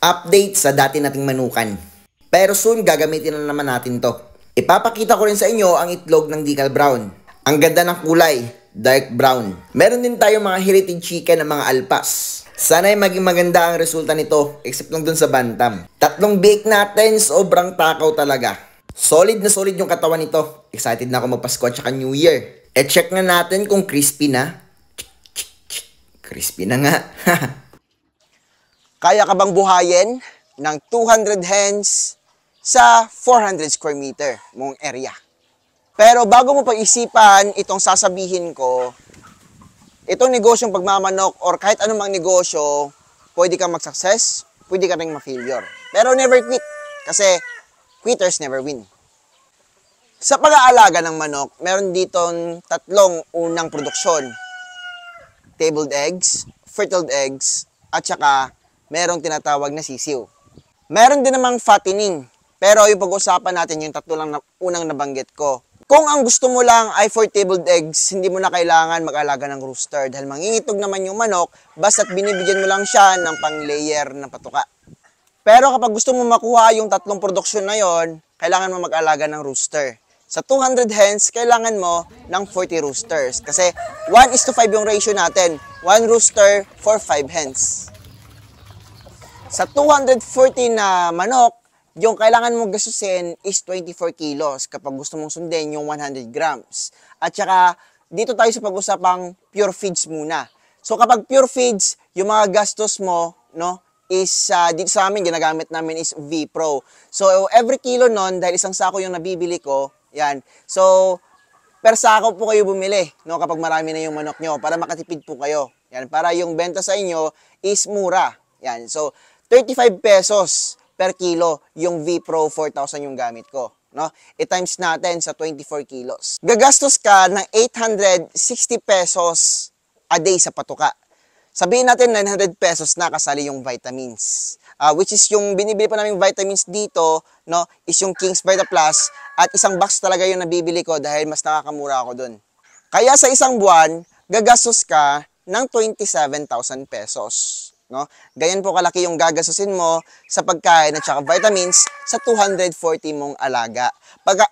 Update sa dati nating manukan. Pero soon gagamitin na naman natin to. Ipapakita ko rin sa inyo ang itlog ng decal brown. Ang ganda ng kulay, dark brown. Meron din tayo mga heritage chicken ng mga alpas. Sana'y maging maganda ang resulta nito, except lang dun sa bantam. Tatlong bake natin, sobrang takaw talaga. Solid na solid yung katawan nito. Excited na ako magpasko at saka New Year. E-check na natin kung crispy na. Crispy na nga. Kaya ka bang buhayin ng 200 hens sa 400 square meter mong area? Pero bago mo pag-isipan itong sasabihin ko, itong negosyong pagmamanok or kahit anumang negosyo, pwede kang mag-success, pwede ka rin ma-failure. Pero never quit, kasi quitters never win. Sa pag-aalaga ng manok, meron ditong tatlong unang produksyon. Tabled eggs, fertiled eggs, at saka merong tinatawag na sisiw. Meron din namang fattening, pero yung pag-usapan natin yung tatlo lang na unang nabanggit ko. Kung ang gusto mo lang ay for tabled eggs, hindi mo na kailangan mag-alaga ng rooster dahil mangingitog naman yung manok basta't binibigyan mo lang siya ng pang-layer na patuka. Pero kapag gusto mo makuha yung tatlong produksyon na yon, kailangan mo mag-alaga ng rooster. Sa 200 hens, kailangan mo ng 40 roosters kasi 1:5 yung ratio natin. 1 rooster for 5 hens. Sa 240 na manok, yung kailangan mong gastusin is 24 kilos kapag gusto mong sundin yung 100 grams. At saka, dito tayo sa pag-usapang pure feeds muna. So kapag pure feeds, yung mga gastos mo, no, is dito sa amin, ginagamit namin is V-Pro. So every kilo nun, dahil isang sako yung nabibili ko, yan. So, per sako po kayo bumili, no, kapag marami na yung manok nyo, para makatipid po kayo. Yan, para yung benta sa inyo is mura. Yan, so, 35 pesos per kilo yung V-Pro 4,000 yung gamit ko. No? I-times natin sa 24 kilos. Gagastos ka ng 860 pesos a day sa patuka. Sabihin natin 900 pesos na kasali yung vitamins. Which is yung binibili pa namin vitamins dito, no, is yung King's Vita Plus at isang box talaga yung nabibili ko dahil mas nakakamura ako dun. Kaya sa isang buwan, gagastos ka ng 27,000 pesos. No? Ganyan po kalaki yung gagastusin mo sa pagkain at saka vitamins sa 240 mong alaga.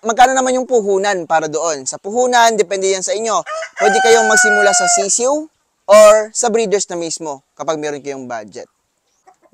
Magkano naman yung puhunan para doon? Sa puhunan, depende yan sa inyo. Pwede kayong magsimula sa sisiw or sa breeders na mismo kapag meron kayong budget.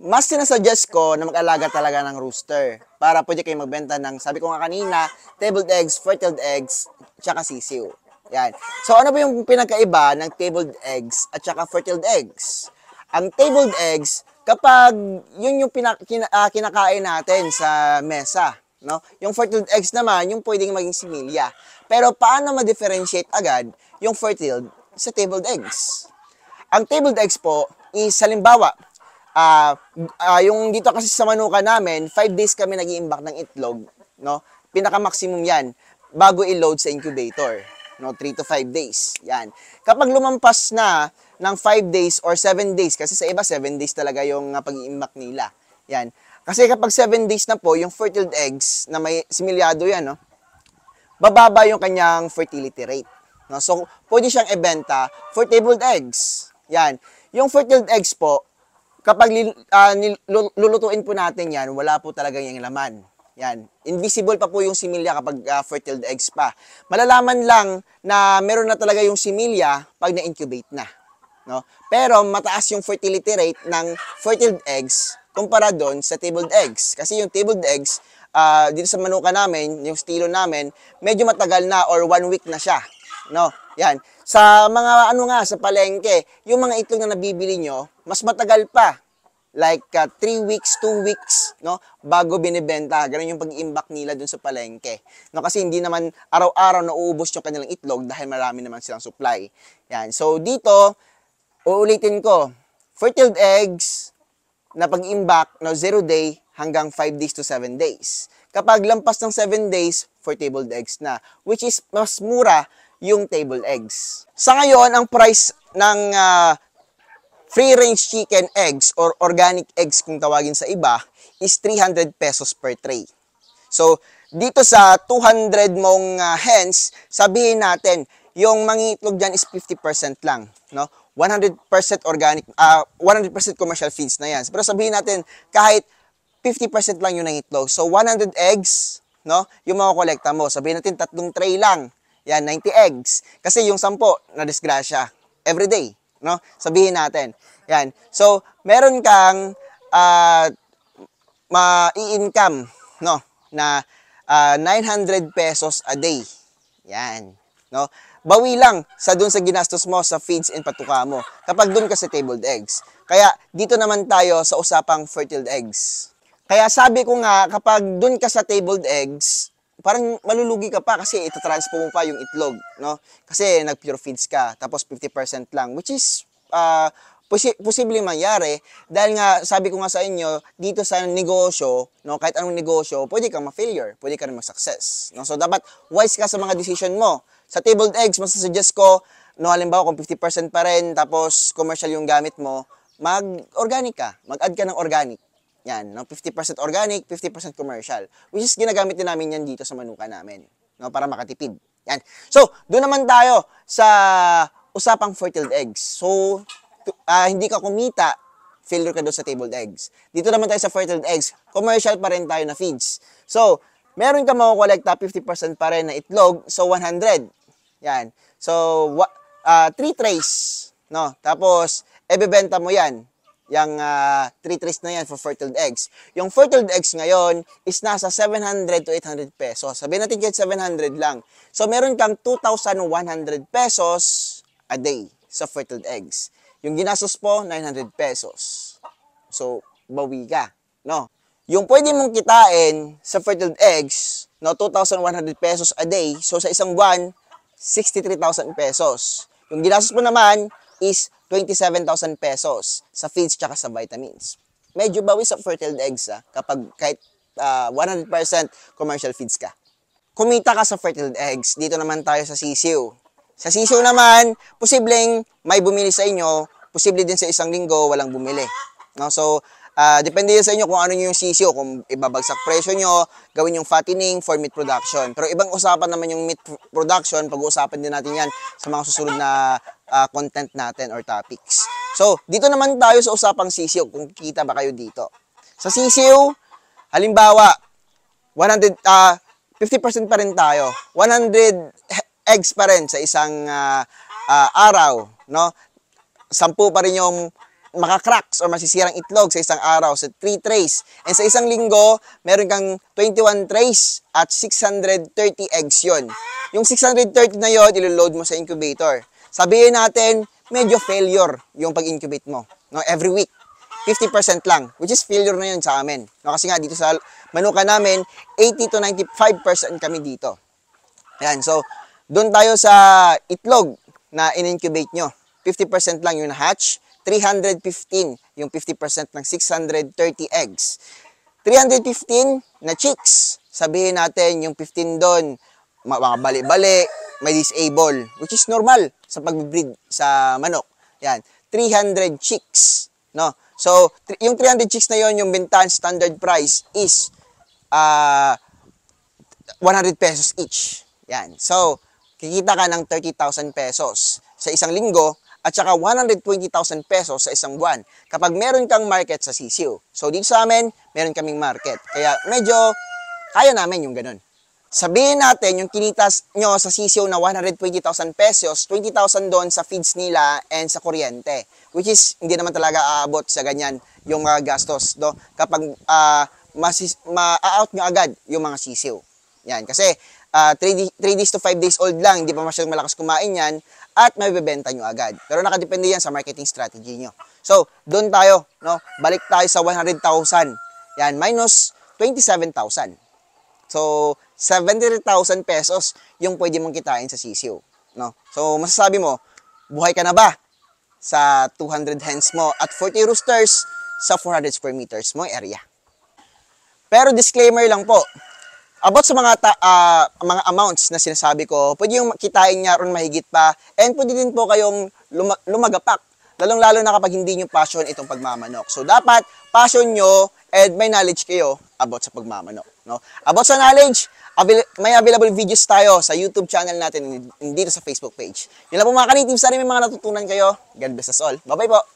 Mas sinasuggest ko na mag-alaga talaga ng rooster para pwede kayong magbenta ng, sabi ko nga kanina, tabled eggs, fertiled eggs, tsaka sisiw. Yan. So ano ba yung pinagkaiba ng tabled eggs at tsaka fertiled eggs? Ang tabled eggs, kapag yun yung kinakain natin sa mesa, no? Yung fertiled eggs naman, yung pwedeng maging similya. Pero paano ma-differentiate agad yung fertiled sa tabled eggs? Ang tabled eggs po is, halimbawa, yung dito kasi sa manuka namin, 5 days kami nag-iimbak ng itlog, no? Pinaka-maximum yan, bago i-load sa incubator. No, 3 to 5 days. Yan. Kapag lumampas na ng 5 days or 7 days, kasi sa iba 7 days talaga yung pag-iimbak nila. Yan. Kasi kapag 7 days na po, yung fertiled eggs, na may similyado yan, no, bababa yung kanyang fertility rate. No? So, pwede siyang ibenta for tabled eggs. Yan. Yung fertiled eggs po, kapag lulutuin po natin yan, wala po talaga yung laman. Yan. Invisible pa po yung similya kapag fertiled eggs pa. Malalaman lang na meron na talaga yung similya pag na-incubate na. No? Pero mataas yung fertility rate ng fertiled eggs kumpara doon sa tabled eggs. Kasi yung tabled eggs, dito sa manuka namin, yung estilo namin, medyo matagal na or 1 week na siya. No? Yan. Sa mga sa palengke, yung mga itlog na nabibili nyo, mas matagal pa. Like 3 weeks, 2 weeks, no, bago binibenta. Ganun yung pag-iimbak nila dun sa palengke. No, kasi hindi naman araw-araw nauubos yung kanilang itlog dahil marami naman silang supply. Yan. So, dito, uulitin ko, fertiled eggs na pag-iimbak, no, 0 day hanggang 5 days to 7 days. Kapag lampas ng 7 days, for tabled eggs na, which is mas mura yung table eggs. Sa ngayon, ang price ng free-range chicken eggs or organic eggs kung tawagin sa iba is 300 pesos per tray. So, dito sa 200 mong hens, sabihin natin, yung mangingitlog dyan is 50% lang. No? 100% organic, 100% commercial feeds na yan. Pero sabihin natin, kahit 50% lang yun ng itlog. So, 100 eggs, no? Yung mga kolekta mo. Sabihin natin, 3 tray lang. Yan, 90 eggs. Kasi yung 10, na-disgrasya. Everyday, no? Sabihin natin. Yan. So, meron kang ma-i-income, no? Na 900 pesos a day. Yan, no? Bawi lang dun sa ginastos mo sa feeds and patuka mo kapag dun ka sa tabled eggs. Kaya dito naman tayo sa usapang fertile eggs. Kaya sabi ko nga, kapag dun ka sa tabled eggs, parang malulugi ka pa kasi itatransfer mo pa yung itlog, no? Kasi nag-pure feeds ka, tapos 50% lang, which is posibleng mangyari dahil nga sabi ko nga sa inyo dito sa negosyo, no, kahit anong negosyo, pwede kang ma-failure, pwede ka rin mag-success, no? So dapat wise ka sa mga decision mo. Sa tabled eggs, masasuggest ko, no, halimbawa kung 50% pa rin tapos commercial yung gamit mo, mag-organic ka, mag-add ka ng organic. Yan, no, 50% organic, 50% commercial, which is ginagamit din namin yan dito sa manuka namin, no, para makatipid. Yan. So, doon naman tayo sa usapang fertile eggs. So, hindi ka kumita, failure ka doon sa tabled eggs. Dito naman tayo sa fertile eggs, commercial pa rin tayo na feeds. So, meron ka makukolekta 50% pa rin na itlog, so 100. Yan. So, 3 trays, no? Tapos, ebebenta mo yan. Yung 3 trays na yan for fertile eggs. Yung fertile eggs ngayon is nasa 700 to 800 pesos. Sabihin natin kahit 700 lang. So, meron kang 2,100 pesos a day sa fertile eggs. Yung ginastos po, 900 pesos. So, bawi ka, no? Yung pwede mong kitain sa fertile eggs, no, 2,100 pesos a day. So, sa isang buwan, 63,000 pesos. Yung ginastos mo naman is 27,000 pesos sa feeds tsaka sa vitamins. Medyo bawi sa fertile eggs, kapag kahit 100% commercial feeds ka. Kumita ka sa fertile eggs, dito naman tayo sa sisiw. Sa sisiw naman, posibleng may bumili sa inyo, posible din sa isang linggo walang bumili. No? So, depende yun sa inyo kung ano yung sisiyo, kung ibabagsak presyo nyo, gawin yung fattening for meat production. Pero ibang usapan naman yung meat production, pag-uusapan din natin yan sa mga susunod na content natin or topics. So, dito naman tayo sa usapang sisiyo, kung kikita ba kayo dito. Sa sisiyo, halimbawa, 50% pa rin tayo. 100 eggs pa rin sa isang araw, no? 10 pa rin yung makakracks or masisirang itlog sa isang araw, sa 3 trays. And sa isang linggo, meron kang 21 trays at 630 eggs yon. Yung 630 na yon, ilo-load mo sa incubator. Sabihin natin, medyo failure yung pag-incubate mo, no? Every week. 50% lang, which is failure na yun sa amin. No? Kasi nga, dito sa manuka namin, 80 to 95% kami dito. Ayan, so, doon tayo sa itlog na in-incubate nyo. 50% lang yung na-hatch, 315 yung 50% ng 630 eggs. 315 na chicks. Sabihin natin yung 15 doon, mga bali-bali, may disable, which is normal sa pag-breed sa manok. Yan, 300 chicks, no? So, yung 300 chicks na yon, yung bentahan standard price is 100 pesos each. Yan. So, kikita ka ng 30,000 pesos sa isang linggo at saka 120,000 pesos sa isang buwan kapag meron kang market sa sisiw. So, dito sa amin, meron kaming market. Kaya medyo kaya namin yung ganun. Sabihin natin, yung kinitas nyo sa sisiw na 120,000 pesos, 20,000 doon sa feeds nila and sa kuryente. Which is, hindi naman talaga aabot sa ganyan yung mga gastos, no? Kapag ma-out nyo agad yung mga sisiw. Yan, kasi 3 days to 5 days old lang, hindi pa masyadong malakas kumain yan, at may bebenta nyo agad. Pero nakadepende yan sa marketing strategy nyo. So, doon tayo, no? Balik tayo sa 100,000. Yan, minus 27,000. So, 70,000 pesos yung pwede mong kitain sa sisiw, no? So, masasabi mo, buhay ka na ba sa 200 hens mo at 40 roosters sa 400 square meters mo area? Pero disclaimer lang po, about sa mga amounts na sinasabi ko, pwede yung kitain niya ron mahigit pa, and pwede din po kayong lumagapak, lalong-lalo na kapag hindi nyo passion itong pagmamanok. So, dapat passion nyo and may knowledge kayo about sa pagmamanok, no? About sa knowledge, may available videos tayo sa YouTube channel natin, dito sa Facebook page. Yun lang po mga ka-native, sana may mga natutunan kayo. God bless us all. Bye-bye po!